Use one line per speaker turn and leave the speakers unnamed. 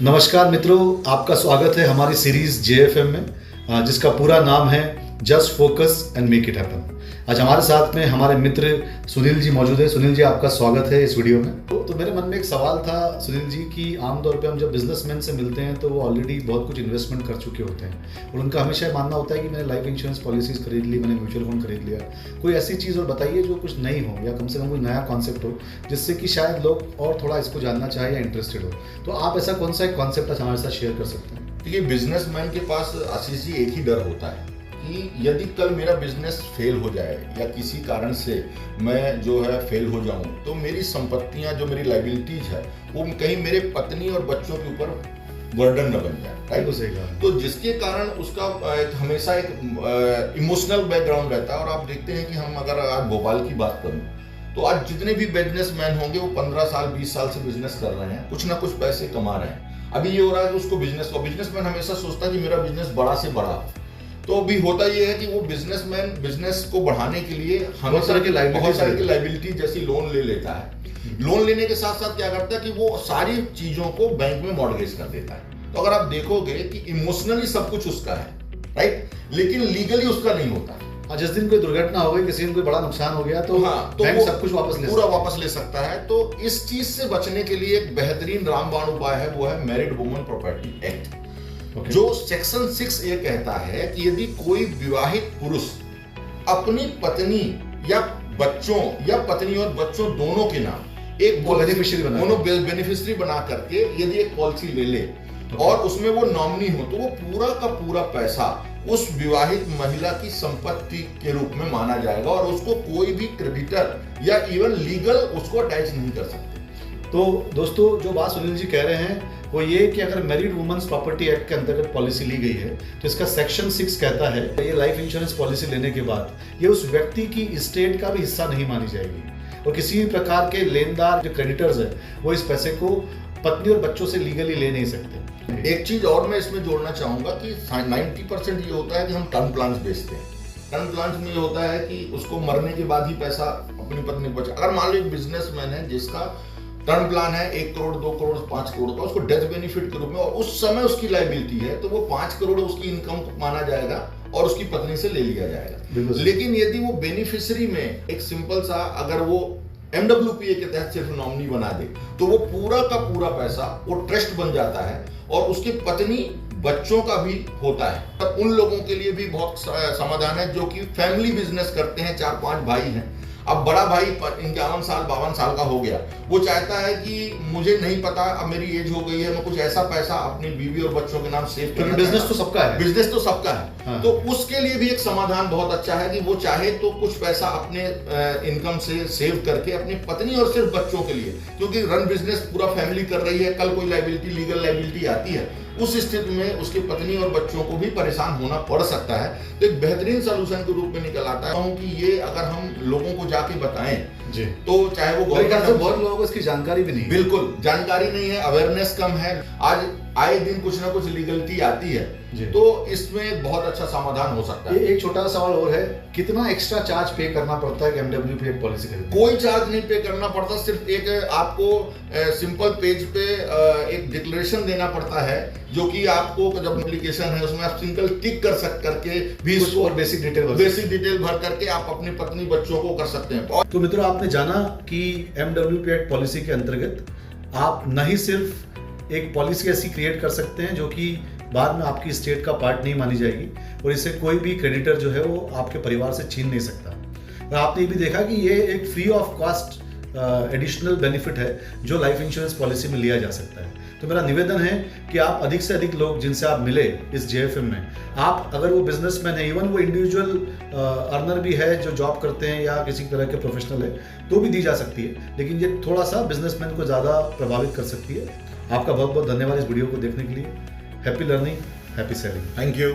नमस्कार मित्रों, आपका स्वागत है हमारी सीरीज JFM में, जिसका पूरा नाम है just focus and make it happen. आज हमारे साथ में हमारे मित्र सुनील जी मौजूद है। सुनील जी, आपका स्वागत है इस वीडियो में। तो मेरे मन में एक सवाल था सुनील जी कि आमतौर पे हम जब बिजनेसमैन से मिलते हैं तो वो ऑलरेडी बहुत कुछ इन्वेस्टमेंट कर चुके होते हैं और उनका हमेशा मानना होता है कि मैंने लाइफ इंश्योरेंस पॉलिसीज खरीद ली, मैंने म्यूचुअल फंड खरीद लिया। कोई ऐसी चीज़ और बताइए जो कुछ नई हो या कम से कम कोई नया कॉन्सेप्ट हो जिससे कि शायद लोग और थोड़ा इसको जानना चाहे या इंटरेस्टेड हो। तो आप ऐसा कौन सा एक कॉन्सेप्ट आज हमारे साथ शेयर कर सकते हैं?
देखिए, बिजनेसमैन के पास आशीष जी एक ही डर होता है कि यदि कल मेरा बिजनेस फेल हो जाए या किसी कारण से मैं जो है फेल हो जाऊं तो मेरी संपत्तियां, जो मेरी लाइबिलिटीज है, वो कहीं मेरे पत्नी और बच्चों के ऊपर बर्डन न बन जाए। राइट? तो जिसके कारण उसका हमेशा एक इमोशनल बैकग्राउंड रहता है। और आप देखते हैं कि हम अगर आज भोपाल की बात करूं तो आज जितने भी बिजनेसमैन होंगे वो 15 साल 20 साल से बिजनेस कर रहे हैं, कुछ ना कुछ पैसे कमा रहे हैं। अभी ये हो रहा है कि उसको बिजनेसमैन हमेशा सोचता है कि मेरा बिजनेस बड़ा से बड़ा। तो अभी होता ये है कि वो बिजनेसमैन बिजनेस को बढ़ाने के लिए बहुत सारे की लाइबिलिटी जैसी लोन ले लेता है। लोन लेने के साथ साथ क्या करता है कि वो सारी चीजों को बैंक में मॉर्गेज कर देता है। तो अगर आप देखोगे कि इमोशनली सब कुछ उसका है, राइट, लेकिन लीगली उसका नहीं होता।
जिस दिन कोई दुर्घटना हो गई, किसी दिन कोई बड़ा नुकसान हो गया तो बैंक सब कुछ वापस ले सकता है। तो इस चीज से बचने के लिए एक बेहतरीन रामबाण उपाय है, वो है मैरिड वुमन प्रॉपर्टी एक्ट। जो सेक्शन 6 ये कहता है कि यदि कोई विवाहित पुरुष अपनी पत्नी या बच्चों या पत्नी और बच्चों दोनों के नाम एक बेनिफिशियरी बना करके यदि एक पॉलिसी ले ले और उसमें वो नॉमिनी हो तो वो पूरा का पूरा पैसा उस विवाहित महिला की संपत्ति के रूप में माना जाएगा और उसको कोई भी क्रेडिटर या इवन लीगल उसको अटैच नहीं कर सकते। तो दोस्तों, जो बात सुनील जी कह रहे हैं वो ये कि अगर मैरिड वुमेन्स प्रॉपर्टी एक्ट के अंतर्गत पॉलिसी ली गई है तो इसका सेक्शन 6 कहता है ये लाइफ इंश्योरेंस पॉलिसी लेने के बाद ये उस व्यक्ति की एस्टेट का भी हिस्सा नहीं मानी जाएगी और किसी भी प्रकार के लेनदार जो क्रेडिटर्स है वो इस पैसे को पत्नी और बच्चों से लीगली ले नहीं सकते।
एक चीज और मैं इसमें जोड़ना चाहूंगा कि 90% ये होता है कि हम टर्म प्लान्स बेचते हैं। टर्म प्लान्स में ये होता है कि उसको मरने के बाद ही पैसा अपनी पत्नी को बचा। अगर मान लो एक बिजनेसमैन है जिसका टर्म प्लान है 1 करोड़ 2 करोड़ 5 करोड़ का, उसको डेथ बेनिफिट के रूप में और उस समय उसकी लायबिलिटी है तो वो 5 करोड़ उसकी इनकम माना जाएगा और उसकी पत्नी से ले लिया जाएगा। लेकिन यदि वो बेनिफिशियरी में एक सिंपल सा अगर वो MWPA के तहत सिर्फ नॉमिनी बना दे तो वो पूरा का पूरा पैसा वो ट्रस्ट बन जाता है और उसकी पत्नी बच्चों का भी होता है। तब उन लोगों के लिए भी बहुत समाधान है जो कि फैमिली बिजनेस करते हैं, 4-5 भाई हैं। अब बड़ा भाई 51 साल 52 साल का हो गया, वो चाहता है कि मुझे नहीं पता, अब मेरी एज हो गई है, मैं कुछ ऐसा पैसा अपनी बीवी और बच्चों के नाम सेव करना।
बिजनेस तो सबका है।
हाँ। तो उसके लिए भी एक समाधान बहुत अच्छा है कि वो चाहे तो कुछ पैसा अपने इनकम से सेव करके अपनी पत्नी और सिर्फ बच्चों के लिए, क्योंकि रन बिजनेस पूरा फैमिली कर रही है, कल कोई लायबिलिटी लीगल लायबिलिटी आती है उस स्थिति में उसकी पत्नी और बच्चों को भी परेशान होना पड़ सकता है। तो एक बेहतरीन सोल्यूशन के रूप में निकल आता है कि ये अगर हम लोगों को जाके बताएं जी तो चाहे वो
बहुत लोगों को इसकी जानकारी भी नहीं,
बिल्कुल जानकारी नहीं है, अवेयरनेस कम है। आज आए दिन कुछ ना कुछ लीगलिटी आती है तो इसमें बहुत अच्छा समाधान हो सकता है।
एक छोटा सवाल और है, कितना एक्स्ट्रा चार्ज पे करना पड़ता है कि MWPA पॉलिसी खरीदने?
कोई चार्ज नहीं पे करना पड़ता, सिर्फ एक आपको सिंपल पेज पे एक डिक्लेरेशन देना पड़ता है जो कि आपको जब एप्लीकेशन है उसमें आप सिंपल टिक कर करके भी उसको और बेसिक डिटेल भर करके आप अपनी पत्नी बच्चों को कर सकते हैं।
तो मित्रों, आपने जाना कि MWPA पॉलिसी के अंतर्गत आप नहीं सिर्फ एक पॉलिसी ऐसी क्रिएट कर सकते हैं जो कि बाद में आपकी स्टेट का पार्ट नहीं मानी जाएगी और इसे कोई भी क्रेडिटर जो है वो आपके परिवार से छीन नहीं सकता। और आपने ये भी देखा कि ये एक free of cost additional benefit है जो लाइफ इंश्योरेंस पॉलिसी में लिया जा सकता है। तो मेरा निवेदन है कि आप अधिक से अधिक लोग जिनसे आप मिले इस JFM में, आप अगर वो बिजनेसमैन है, इवन वो इंडिविजुअल अर्नर भी है जो जॉब करते हैं या किसी तरह के प्रोफेशनल है तो भी दी जा सकती है, लेकिन ये थोड़ा सा बिजनेसमैन को ज़्यादा प्रभावित कर सकती है। आपका बहुत बहुत धन्यवाद इस वीडियो को देखने के लिए। Happy learning, happy selling.
Thank you.